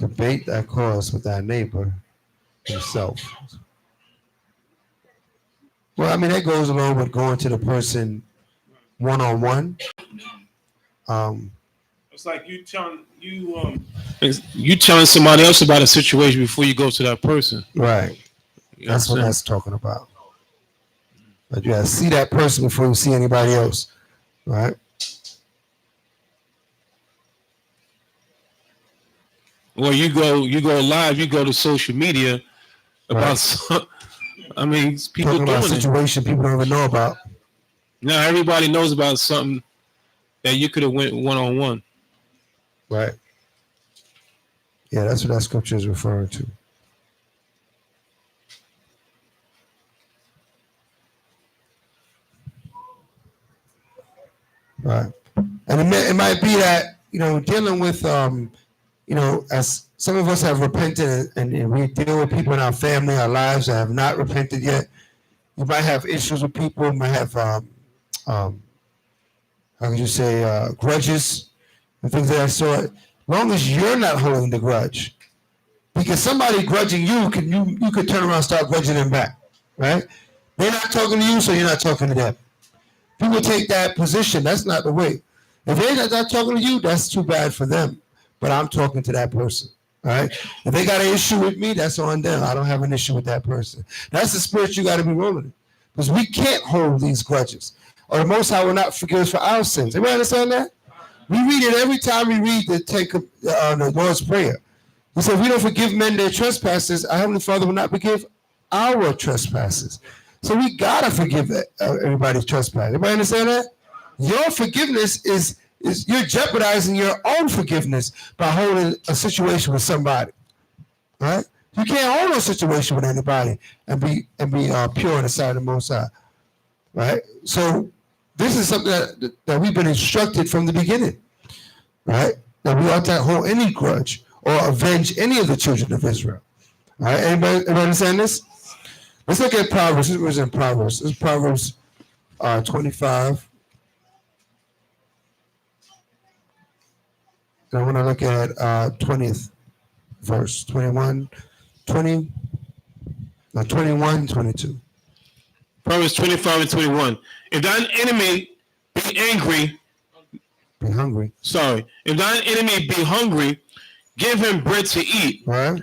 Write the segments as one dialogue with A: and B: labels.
A: Debate that cause with thy neighbor himself. Well, I mean, that goes along with going to the person one-on-one.
B: It's like you telling somebody else about a situation before you go to that person.
A: Right. That's what that's talking about. But you gotta see that person before you see anybody else. Right?
B: Well, you go live, you go to social media about some, I mean, people
A: talking about a
B: doing
A: situation people don't even know about.
B: Now everybody knows about something that you could have went one-on-one.
A: Right. Yeah, that's what that scripture is referring to. Right. And it might be that, dealing with, as some of us have repented and we deal with people in our family, our lives that have not repented yet. You might have issues with people, you might have, how could you say, grudges and things of that sort. As long as you're not holding the grudge, because somebody grudging you could turn around and start grudging them back, right? They're not talking to you, so you're not talking to them. People take that position. That's not the way. If they're not talking to you, that's too bad for them. But I'm talking to that person, right? If they got an issue with me, that's on them. I don't have an issue with that person. That's the spirit you got to be rolling in, because we can't hold these grudges. Or the Most High will not forgive us for our sins. Everybody understand that? We read it every time we read the Lord's Prayer. He said, if we don't forgive men their trespasses, our Heavenly Father will not forgive our trespasses. So we got to forgive everybody's trespass. Everybody understand that? Your forgiveness is you're jeopardizing your own forgiveness by holding a situation with somebody. Right? You can't hold a situation with anybody and be pure in the sight of the Most High. Right? So this is something that we've been instructed from the beginning. Right? That we ought to hold any grudge or avenge any of the children of Israel. All right? Everybody understand this? Let's look at Proverbs. This was in Proverbs. This is Proverbs 25. And I want to look at 20th verse. 21, 22.
B: Proverbs 25 and 21. If thine enemy be angry,
A: be hungry.
B: Sorry. If thine enemy be hungry, give him bread to eat.
A: Right.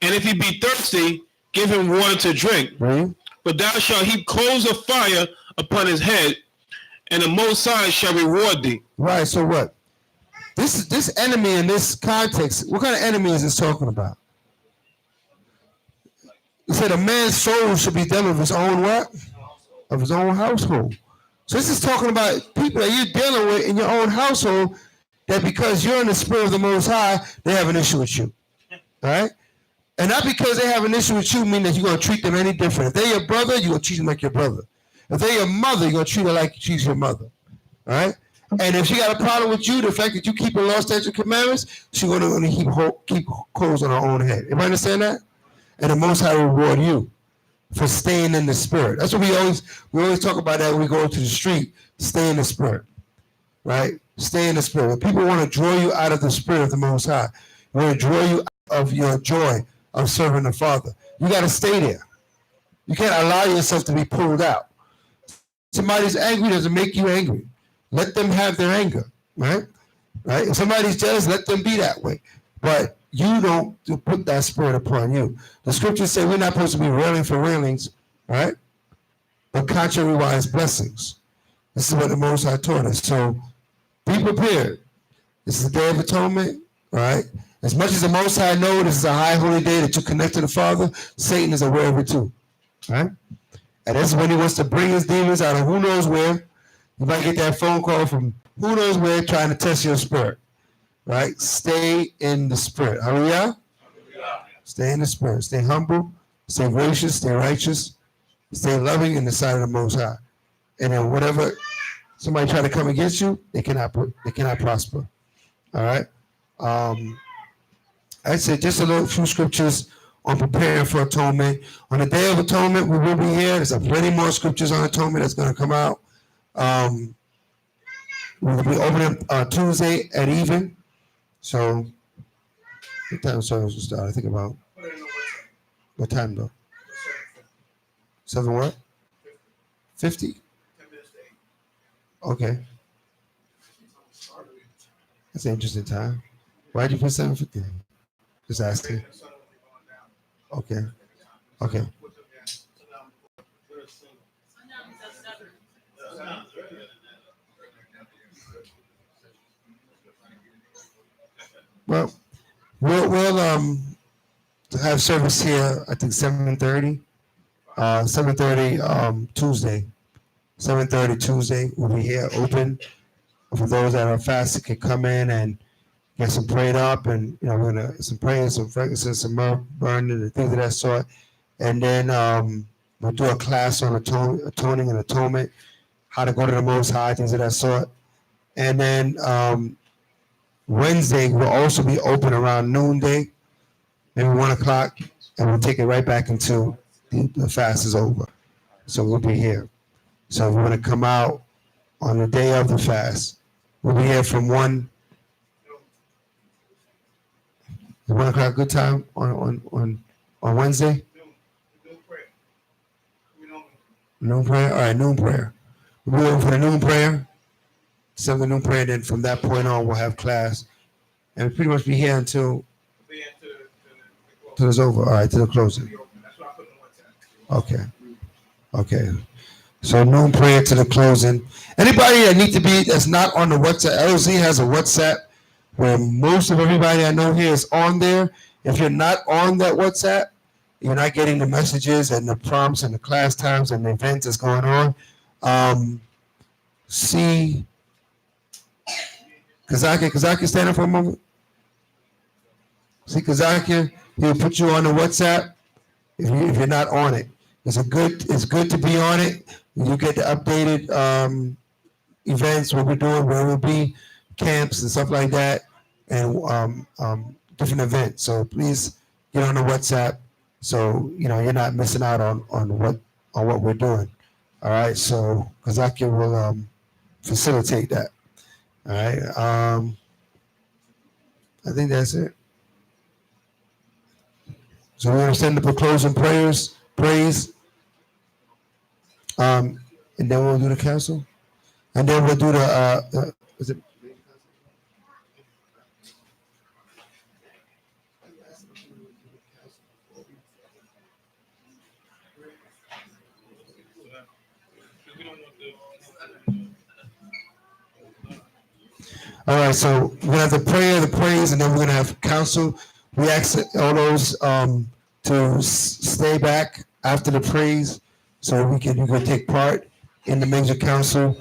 B: And if he be thirsty, give him water to drink.
A: Right.
B: But thou shalt heap coals of fire upon his head, and the Most High shall reward thee.
A: Right. So what? This enemy in this context, what kind of enemy is this talking about? He said a man's soul should be done of his own what? Of his own household. So this is talking about people that you're dealing with in your own household, that because you're in the spirit of the Most High, they have an issue with you. All right? And not because they have an issue with you mean that you're going to treat them any different. If they're your brother, you're going to treat them like your brother. If they're your mother, you're going to treat her like she's your mother. All right? And if she got a problem with you, the fact that you keep the law, statutes, and commandments, she's going to keep coals on her own head. Everybody understand that? And the Most High will reward you for staying in the spirit. That's what we always talk about that when we go into the street. Stay in the spirit, right? Stay in the spirit. When people want to draw you out of the spirit of the Most High, they want to draw you out of your joy of serving the Father. You got to stay there. You can't allow yourself to be pulled out. Somebody's angry doesn't make you angry. Let them have their anger, right? Right? If somebody's jealous, let them be that way. But you don't put that spirit upon you. The scriptures say we're not supposed to be railing for railings, right? But contrary-wise blessings. This is what the Most High taught us. So be prepared. This is the Day of Atonement, right? As much as the Most High knows this is a high holy day that you connect to the Father, Satan is aware of it too, right? And that's when he wants to bring his demons out of who knows where. You might get that phone call from who knows where trying to test your spirit, right? Stay in the spirit. Hallelujah. Stay in the spirit. Stay humble. Stay gracious. Stay righteous. Stay loving in the sight of the Most High. And then whatever somebody try to come against you, they cannot prosper. All right. I'd say just a few scriptures on preparing for atonement. On the Day of Atonement, we will be here. There's plenty more scriptures on atonement that's going to come out. We'll be opening Tuesday at even. So What time service will start? I think about what time though? 7 what? 50? Okay. That's an interesting time. Why'd you put 7:50? Just asking. Okay. Okay. Well, we'll have service here. I think 7:30. 7:30 Tuesday. 7:30 Tuesday. We'll be here open for those that are fasting can come in and get some prayed up, and we're gonna some prayers, some frankincense, some myrrh burning, and things of that sort. And then we'll do a class on atoning and atonement, how to go to the Most High, things of that sort. And then Wednesday will also be open around noonday, maybe 1 o'clock, and we'll take it right back until the fast is over. So we'll be here. So if you want to come out on the day of the fast, we'll be here from 1 o'clock. Good time on Wednesday. Noon prayer. All right, noon prayer. We'll be over for the noon prayer. 7 noon prayer. Then from that point on, we'll have class, and we'll pretty much be here until it's over. All right, to the closing. Okay. Okay. So noon prayer to the closing. Anybody that need to be that's not on the WhatsApp, LZ has a WhatsApp where most of everybody I know here is on there. If you're not on that WhatsApp, you're not getting the messages and the prompts and the class times and the events that's going on. See, Kazaki, stand up for a moment. See, Kazaki, he'll put you on the WhatsApp if you're not on it. It's good to be on it. You get the updated events, what we're doing, where we'll be, camps and stuff like that, and different events. So please get on the WhatsApp, so you're not missing out on what we're doing. All right. So Kazaki will facilitate that. All right. I think that's it. So we're gonna send up a closing praise, and then we'll do the council, and then we'll do the is it? All right, so we're gonna have the prayer, the praise, and then we're gonna have council. We ask all those to stay back after the praise, so you can take part in the major council.